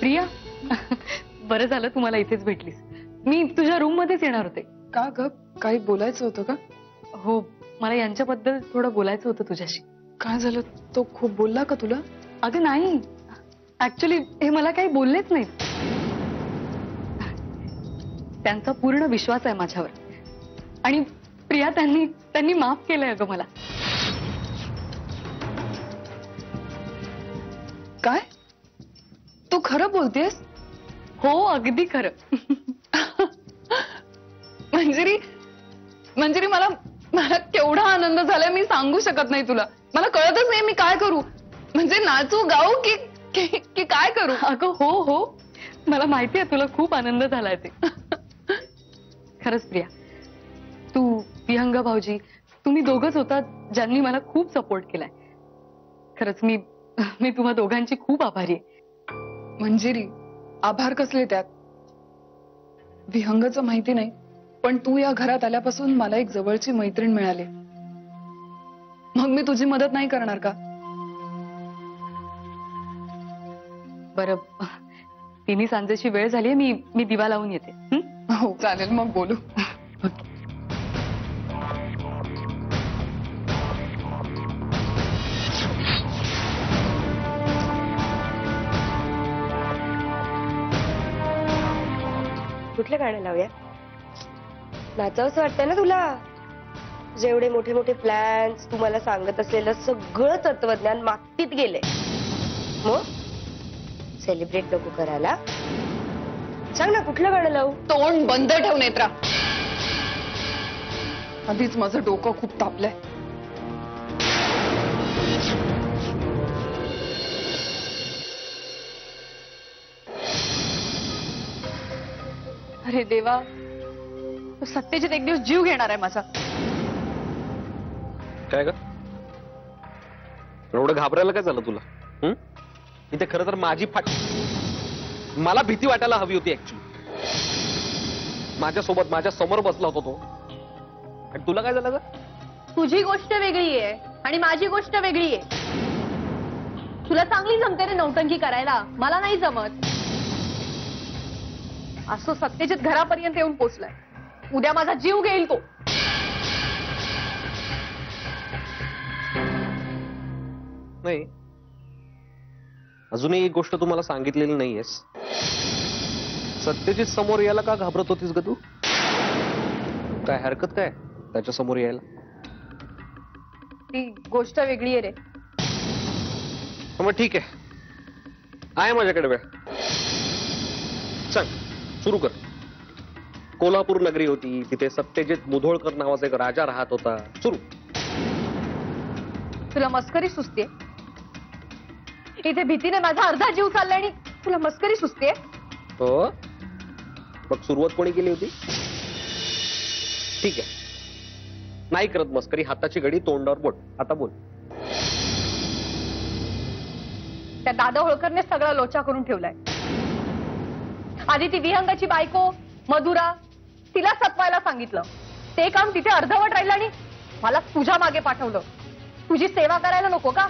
प्रिया, बरं झालं तुम्हाला इथेच भेटलीस. मी तुझ्या रूम मध्येच येणार होते. का ग, काही बोलायचं होतं का? हो, मला यांच्याबद्दल थोडं बोलायचं होतं तुझ्याशी. काय झालं? तो खूप बोलला का तुला? अगं नाही, ऍक्च्युली हे मला काही बोललेच नाहीत. त्यांचा पूर्ण विश्वास आहे माझ्यावर. आणि प्रिया, त्यांनी माफ केलंय अगं मला. काय? तू खरं बोलतेस? हो, अगदी खरं. मंजिरी, मला केवढा आनंद झालाय मी सांगू शकत नाही तुला. मला कळतच नाही मी काय करू. म्हणजे नाचू, गाऊ की काय करू? अगं हो, मला माहिती आहे तुला खूप आनंद झालाय ते. खरंच प्रिया, तू, विहंग भाऊजी, तुम्ही दोघंच होता ज्यांनी मला खूप सपोर्ट केलाय. खरंच मी तुम्हा दोघांची खूप आभारी आहे. मंजिरी, आभार कसले त्यात? विहंगचं माहिती नाही, पण तू या घरात आल्यापासून मला एक जवळची मैत्रीण मिळाली. मग मी तुझी मदत नाही करणार का? बरं, 3 सांजेची वेळ झालीये. मी दिवा लावून येते. हो चालेल, मग बोलू. कुठलं गाणं लावूया? नाचावंसं वाटतंय ना तुला? जेवढे मोठे मोठे प्लॅन्स तुम्हाला सांगत असलेलं सगळं तत्वज्ञान मातीत गेलंय. मग सेलिब्रेट नको करायला? सांग ना, कुठलं गाणं लावू? तोंड बंद ठेव नेत्रा. आधीच माझं डोकं खूप तापलंय. अरे देवा, सत्यजित एक दिवस जीव घेणार आहे माझा. काय ग, एवढं घाबरायला काय झालं तुला? इथे खरं तर माझी मला भीती वाटायला हवी होती. ऍक्च्युली माझ्यासोबत माझ्या समोर बसला होता तो, आणि तुला काय झालं ग? तुझी गोष्ट वेगळी आहे आणि माझी गोष्ट वेगळी आहे. तुला चांगली जमते रे नौटंकी करायला, मला नाही जमत. असं सत्यजित घरापर्यंत येऊन पोचलाय. उद्या माझा जीव घेईल तो. नाही, अजूनही एक गोष्ट तुम्हाला सांगितलेली नाहीयेस. सत्यजित समोर यायला का घाबरत होतीस ग तू? काय हरकत काय त्याच्या समोर यायला? ती गोष्ट वेगळी आहे रे. मग ठीक आहे माझ्याकडे वेळ. सांग, सुरू कर. कोल्हापूर नगरी होती, तिथे सत्यजित मुधोळकर नावाचा एक राजा राहत होता. सुरू. तुला मस्करी सुचते? इथे भीतीने माझा अर्धा जीव चाललाय आणि तुला मस्करी सुचते? हो, मग सुरुवात कोणी केली होती? ठीक आहे, नाही करत मस्करी. हाताची घडी, तोंडावर बोट. आता बोल. त्या दादा होळकरने सगळा लोचा करून ठेवलाय. आधी ती विहंगाची बायको मधुरा, तिला सतवायला सांगितलं. ते काम तिथे अर्धवट राहिलं आणि मला तुझ्या मागे पाठवलं. तुझी सेवा करायला नको का?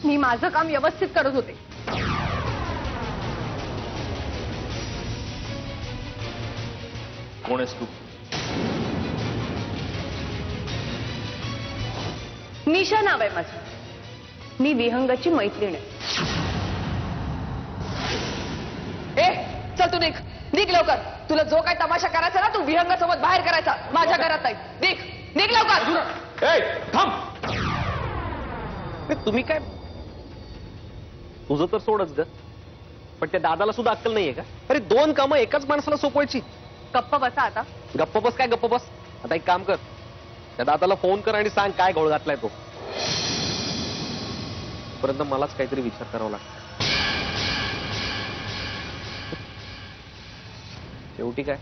मी माझं काम व्यवस्थित करत होते. कोण आहेस तू? निशा नाव आहे माझं. मी विहंगाची मैत्रीण आहे. चल तू निघ लवकर. तुला जो काय तमाशा करायचा ना, तू विहंगासोबत बाहेर करायचा, माझ्या घरात नाही. निघ लवकर. थांब. तुम्ही काय, तुझं तर सोडच ग, पण त्या दादाला सुद्धा अक्कल नाहीये का? अरे 2 कामं एकाच माणसाला सोपवायची. गप्प बसा आता. गप्प बस काय गप्प बस? आता एक काम कर, त्या दादाला फोन कर आणि सांग काय घोळ घातलाय तो. पर्यंत मलाच काहीतरी विचार करावा लागतो. शेवटी काय,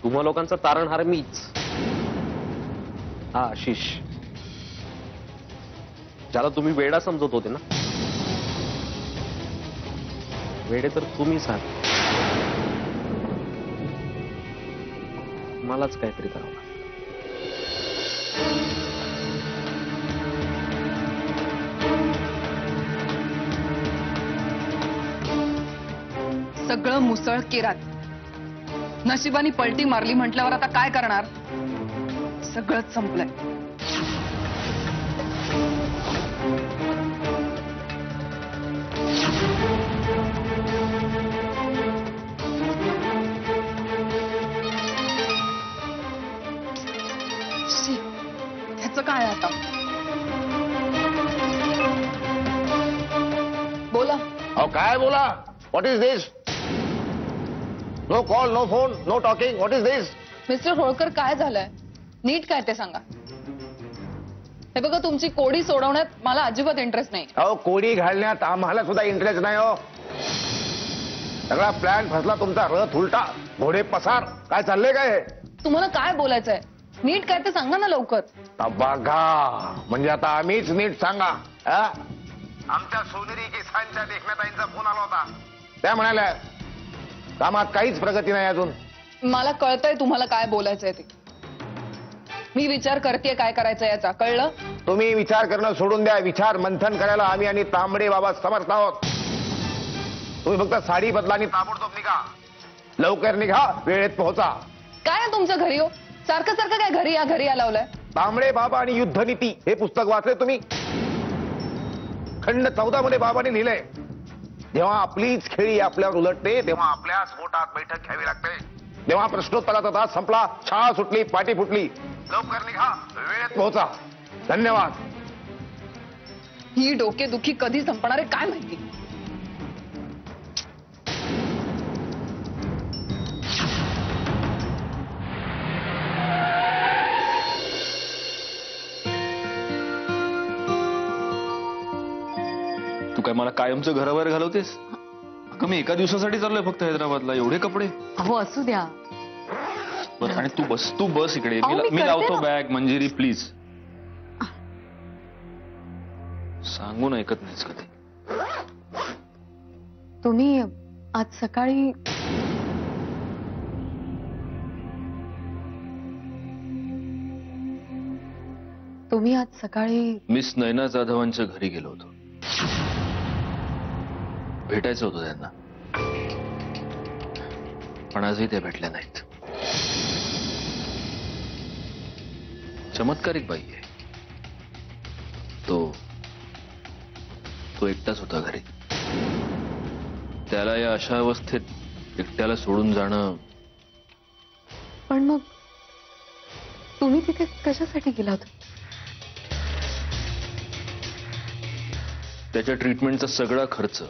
तुम्हा लोकांचा तारणहार मीच. हा आशिष, ज्याला तुम्ही वेडा समजत होते ना, वेडे तर तुम्हीच आहात. मलाच काहीतरी करावं लागतं. सगळं मुसळ केरात. नशिबानी पलटी मारली म्हटल्यावर आता काय करणार? सगळंच संपलंय. ह्याचं काय आता? बोला. अहो काय बोला? What is this? No call, no phone, no talking. What is this? Mister Holkar, काय झालंय? नीट काय ते सांगा. हे बघा, तुमची कोडी सोडवण्यात मला अजिबात इंटरेस्ट नाही. अहो कोडी घालण्यात आम्हाला सुद्धा इंटरेस्ट नाही हो. सगळा प्लॅन फसला तुमचा. रथ उलटा, घोडे पसार. काय चाललंय काय? तुम्हाला काय बोलायचंय? नीट काय ते सांगा ना लवकर. बघा, म्हणजे आता आम्हीच नीट सांगा. आमच्या सोनेरी केसांच्या देखण्याताईंचा फोन आला होता. त्या म्हणाल्या कामात काहीच प्रगती नाही अजून. मला कळतंय तुम्हाला काय बोलायचंय ते. मी विचार करतेय काय करायचं याचा. कळलं? तुम्ही विचार करणं सोडून द्या. विचार मंथन करायला आम्ही आणि तांबडे बाबा समर्थ आहोत. तुम्ही फक्त साडी बदला आणि ताबडतोब निघा. लवकर निघा, वेळेत पोहोचा. काय आहे तुमच्या घरी हो? सारखं सारखं काय घरी या लावलंय? तांबडे बाबा आणि युद्धनीती हे पुस्तक वाचले तुम्ही? खंड 14 मध्ये बाबांनी लिहिलंय, जेव्हा आपलीच खेळी आपल्यावर उलटते तेव्हा आपल्याच पोटात बैठक घ्यावी लागते. जेव्हा प्रश्नोत्तराचा तास संपला, शाळा सुटली, पाठी फुटली. लवकर निघा, वेळेत पोहोचा. धन्यवाद. ही डोकेदुखी कधी संपणार आहे काय माहिती. तू काय मला कायमचं घराबाहेर घालवतेस? अगं मी एका दिवसासाठी चाललोय फक्त हैदराबादला. एवढे कपडे? अहो असू द्या. बस आणि तू बस इकडे. अहो, मी मी करते लावतो ना. बॅग. मंजिरी प्लीज. सांगून ऐकत नाहीस कधी. तुम्ही आज सकाळी मिस नयना जाधवांच्या घरी गेलो होतो. भेटायचं होतं त्यांना, पण आजही ते भेटल्या नाहीत. चमत्कारिक बाई आहे. तो एकटाच होता घरी. त्याला या अशा अवस्थेत एकट्याला सोडून जाणं. पण मग तुम्ही तिथे कशासाठी गेला होता? त्याच्या ट्रीटमेंटचा सगळा खर्च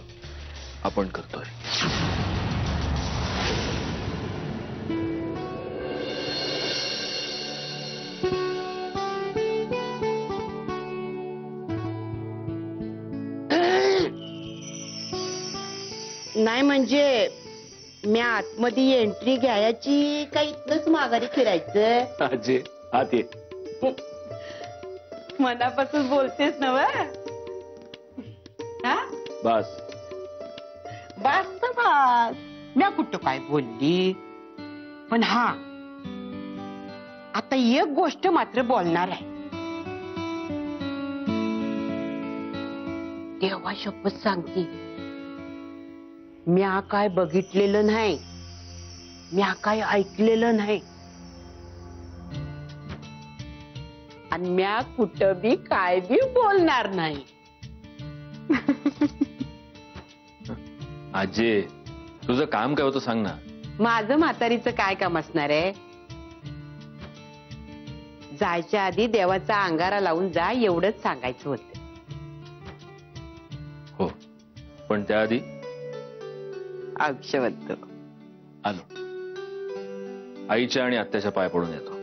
आपण करतोय. नाही म्हणजे मी आतमध्ये एंट्री घ्यायची का इथनच माघारी फिरायचं? आजे आत ये. मनापासून बोलतेस ना व? बस बस तर बस. मी कुठं काय बोलली? पण हा, आता एक गोष्ट मात्र बोलणार आहे. देवा शपथ सांगते, म्या काय बघितलेलं नाही, म्या काय ऐकलेलं नाही, आणि म्या कुठं बी काय बी बोलणार नाही. आजे, तुझं काम काय होतं सांग ना. माझं म्हातारीचं काय काम असणार आहे? जायच्या आधी देवाचा अंगारा लावून जा एवढंच सांगायचं होतं. हो, पण त्याआधी औक्षवंत आलो. आईच्या आणि आत्याच्या पाय पडून येतो.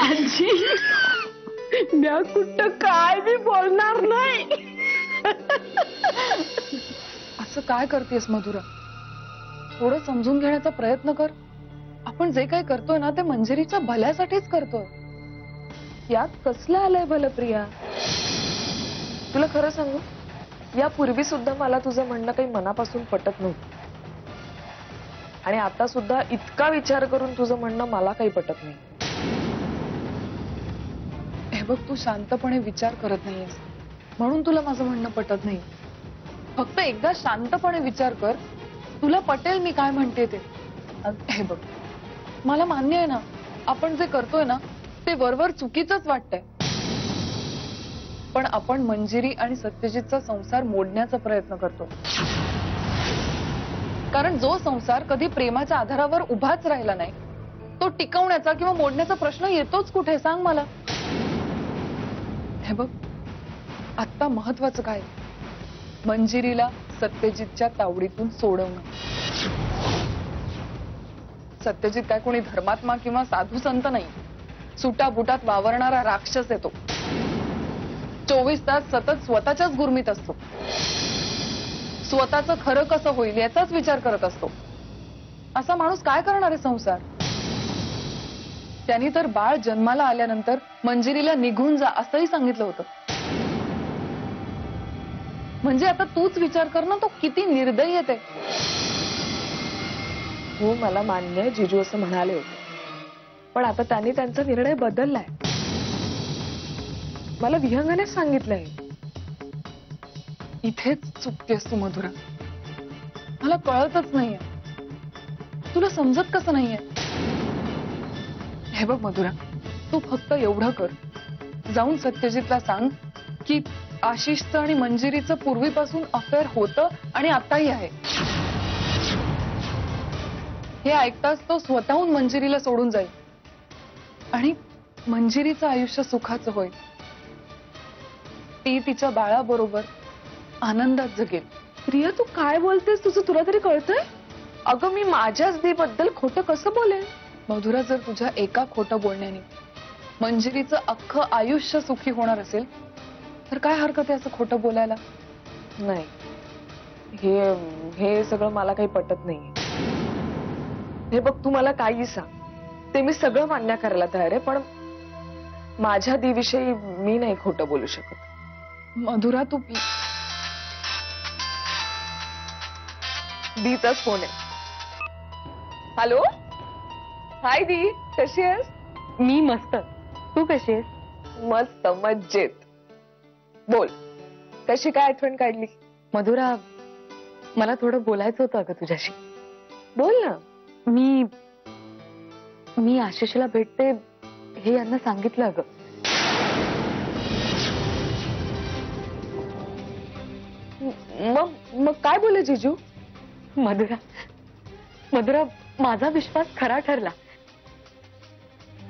आजी, म्या कुठं काय बी बोलणार नाही. असं काय करतेस मधुरा? थोडं समजून घेण्याचा प्रयत्न कर. आपण जे काही करतोय ना ते मंजिरीच्या भल्यासाठीच करतोय. यात कसलं आलंय भलं प्रिया? तुला खरं सांगू, यापूर्वी सुद्धा मला तुझं म्हणणं काही मनापासून पटत नव्हतं, आणि आता सुद्धा इतका विचार करून तुझं म्हणणं मला काही पटत नाही. बघ, तू शांतपणे विचार करत नाहीयेस म्हणून तुला माझं म्हणणं पटत नाही. फक्त एकदा शांतपणे विचार कर, तुला पटेल मी काय म्हणते ते. हे बघ, मला मान्य आहे ना, आपण जे करतोय ना ते वरवर चुकीचंच वाटतंय, पण आपण मंजिरी आणि सत्यजितचा संसार मोडण्याचा प्रयत्न करतो. कारण जो संसार कधी प्रेमाच्या आधारावर उभाच राहिला नाही, तो टिकवण्याचा किंवा मोडण्याचा प्रश्न येतोच कुठे, सांग मला. हे बघ, आता महत्वाचं काय, मंजिरीला सत्यजितच्या तावडीतून सोडवणं. सत्यजित काय कोणी धर्मात्मा किंवा साधू संत नाही, सुटाबुटात वावरणारा राक्षस आहे तो. 24 तास सतत स्वतःच्याच गुरमीत असतो. स्वतःचं खरं कसं होईल याचाच विचार करत असतो. असा माणूस काय करणार आहे संसार? त्यांनी तर बाळ जन्माला आल्यानंतर मंजिरीला निघून जा असंही सांगितलं होतं. म्हणजे आता तूच विचार कर ना, तो किती निर्दयी आहे ते. हो, मला मान्य आहे जिजू असं म्हणाले होते, पण आता त्यांनी त्यांचा निर्णय बदललाय. मला विहंगाने सांगितलंय. इथेच चुकतेस तू मधुरा. मला कळतच नाहीये, तुला समजत कसं नाहीये. हे बघ मधुरा, तू फक्त एवढं कर, जाऊन सत्यजितला सांग की आशिषचं आणि मंजिरीचं पूर्वीपासून अफेअर होतं आणि आताही आहे. हे ऐकताच तो स्वतःहून मंजिरीला सोडून जाईल आणि मंजिरीचं आयुष्य सुखाचं होईल. ती तिच्या बाळाबरोबर आनंदात जगेल. प्रिया, तू काय बोलतेस? तुझं तुला तरी कळतंय? अगं, मी माझ्याच दीबद्दल खोटं कसं बोलेन? मधुरा, जर तुझ्या एका खोटं बोलण्याने मंजिरीचं अख्खं आयुष्य सुखी होणार असेल तर काय हरकत आहे असं खोटं बोलायला? नाही, हे सगळं मला काही पटत नाहीये. हे बघ, तू मला काही सांग, ते मी सगळं मान्य करायला तयार आहे, पण माझ्या दीविषयी मी नाही खोटं बोलू शकत. मधुरा, तू दीचाच फोन आहे. हॅलो, हाय दी, कशी आहेस? मी मस्त, तू कशी आहेस? मस्त, मज्जेत. बोल, कशी काय आठवण काढली? मधुरा, मला थोडं बोलायचं होतं अगं तुझ्याशी. बोल ना. मी आशिषला भेटते हे यांना सांगितलं अगं. मग काय बोले जिजू? मधुरा, माझा विश्वास खरा ठरला.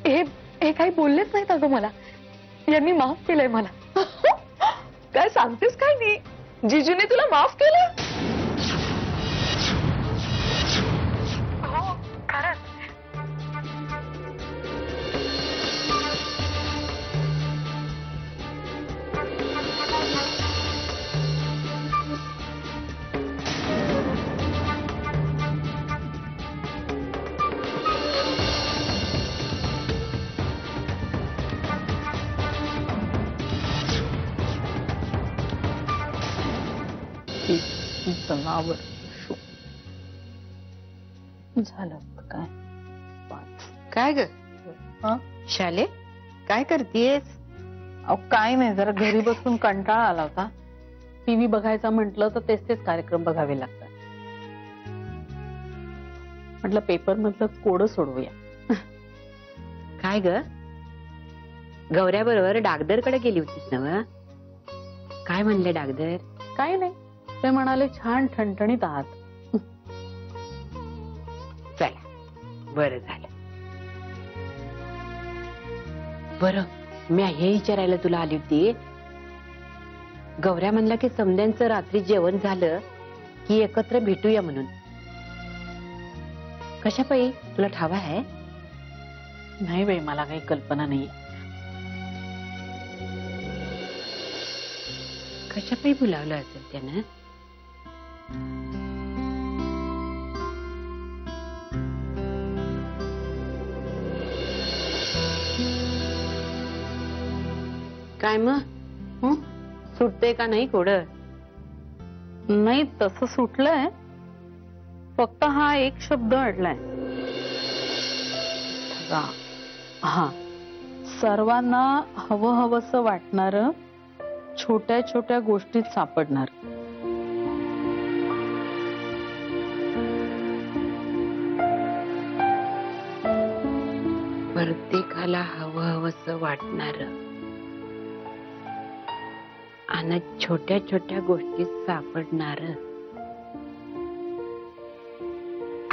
हे काही बोललेच नाहीत अगं मला. यांनी माफ केलंय मला. काय सांगतेस काय? नी जिजूने तुला माफ केलं? हो, खरंच. जनावर झालं काय? काय ग शाले, काय करतेस? अहो, काय नाही, जरा घरी बसून कंटाळा आला होता. टीव्ही बघायचा म्हटलं तर तेच कार्यक्रम बघावे लागतात. म्हटलं पेपर मधलं कोडं सोडवूया. काय ग, गौऱ्याबरोबर डागदरकडे गेली होतीस ना? काय म्हणले डागदर? काय नाही, ते म्हणाले छान ठणठणीत आहात. चला, बरं झालं. बरं, मी हे विचारायला तुला आली होती. गौऱ्या म्हणला की समद्यांचं रात्री जेवण झालं की एकत्र भेटूया म्हणून. कशा पायी, तुला ठावा आहे? नाही बाई, मला काही कल्पना नाही. कशा पायी बोलावलं असेल त्यानं? काय मग, सुटते का नाही कोड? नाही, तसं सुटलंय, फक्त हा एक शब्द अडलाय. हा, सर्वांना हवं हवंसं वाटणार, छोट्या छोट्या गोष्टीत सापडणार. प्रत्येकाला हवं हवंसं वाटणार आणि छोट्या छोट्या गोष्टीत सापडणार.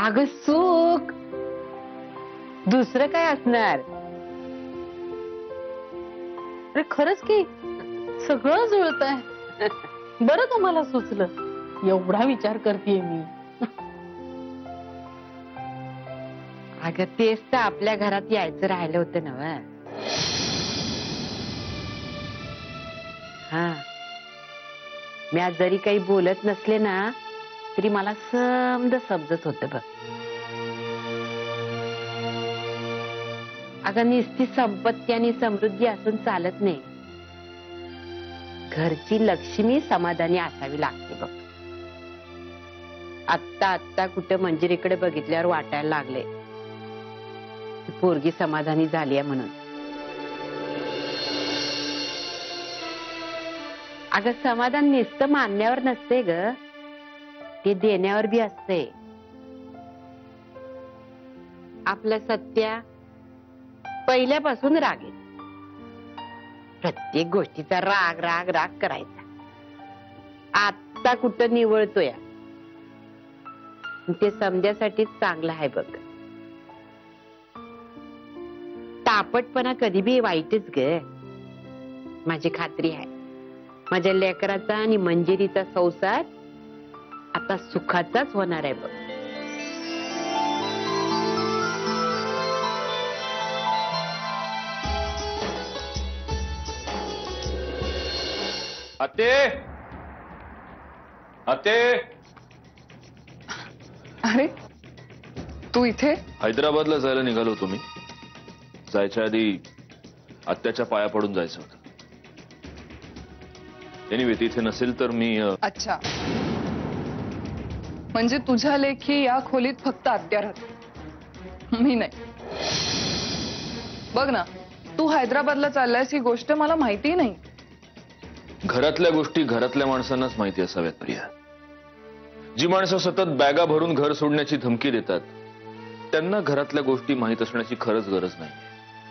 अगं सुख दुसरं काय असणार. अरे खरंच की सगळं जुळतंय. बरं तुम्हाला सुचलं. एवढा विचार करतेय मी. अगं तेच तर आपल्या घरात यायचं राहिलं होतं ना. हा मी आज जरी काही बोलत नसले ना तरी मला समजत होतं बघ. अगं नुसती संपत्ती आणि समृद्धी असून चालत नाही. घरची लक्ष्मी समाधानी असावी लागते बघ. आत्ता कुठं मंजिरीकडे बघितल्यावर वाटायला लागले पोरगी समाधानी झाली आहे म्हणून. अगं समाधान नुसतं मानण्यावर नसते ग, ते देण्यावर बी असते. आपल्या सत्या पहिल्यापासून रागेल. प्रत्येक गोष्टीचा राग राग राग करायचा. आत्ता कुठं निवळतोय ते समजायसाठी चांगलं आहे बघ. तापटपणा कधी बी वाईटच ग. माझी खात्री आहे माझ्या लेकराचा आणि मंजिरीचा संसार आता सुखाचाच होणार आहे बघ. आते आते अरे तू इथे? हैदराबादला जायला निघालो होतो मी. जायच्या आधी आत्याच्या पाया पडून जायचं होतं. एनिवे तिथे नसेल तर मी अच्छा, म्हणजे तुझ्या लेखी या खोलीत फक्त आत्या राहते, मी नाही. बघ ना, तू हैदराबादला चाललायस ही गोष्ट मला माहिती नाही. घरातल्या गोष्टी घरातल्या माणसांनाच माहिती असाव्यात प्रिया. जी माणसं सतत बॅगा भरून घर सोडण्याची धमकी देतात त्यांना घरातल्या गोष्टी माहित असण्याची खरंच गरज नाही.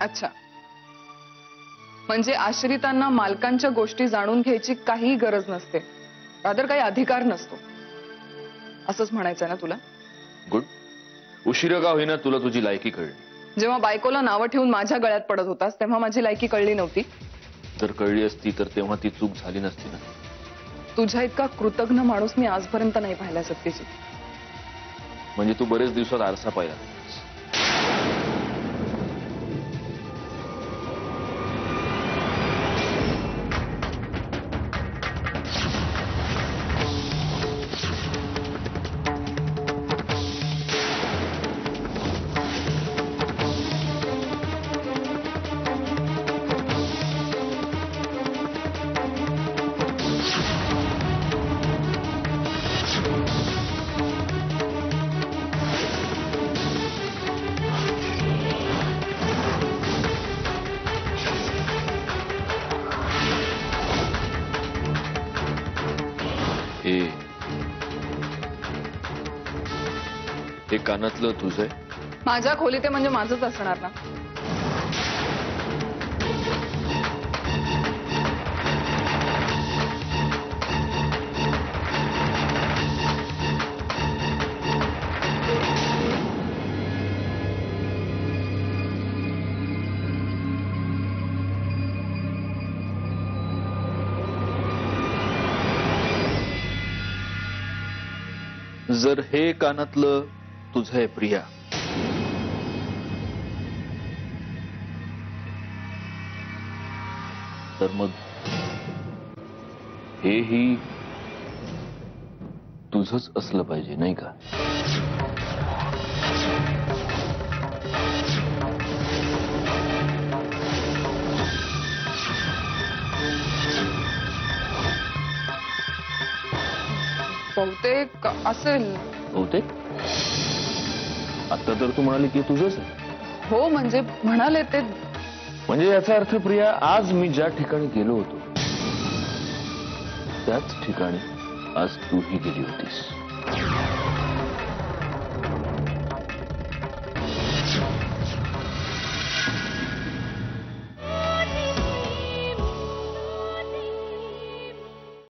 अच्छा, म्हणजे आश्रितांना मालकांच्या गोष्टी जाणून घ्यायची काही गरज नसते, रादर काही अधिकार नसतो, असंच म्हणायचं ना तुला? गुड. उशिरा का होईना तुला तुझी लायकी कळली. जेव्हा बायकोला नावं ठेवून माझ्या गळ्यात पडत होतास तेव्हा माझी लायकी कळली नव्हती. जर कळली असती तर तेव्हा ती चूक झाली नसती ना. तुझ्या इतका कृतज्ञ माणूस मी आजपर्यंत नाही पाहिला सत्यजित. म्हणजे तू बरेच दिवसात आरसा पाहिला. हे कानातलं तुझं आहे? माझ्या खोलीत म्हणजे माझंच असणार ना. जर हे कानातलं तुझं आहे प्रिया, तर मग हेही तुझंच असलं पाहिजे नाही का? बहुतेक असेल. बहुतेक? आता तर तू म्हणाली की तुझंच आहे. हो म्हणजे म्हणाले ते म्हणजे याचा अर्थ प्रिया, आज मी ज्या ठिकाणी गेलो होतो त्याच ठिकाणी आज तूही गेली होतीस.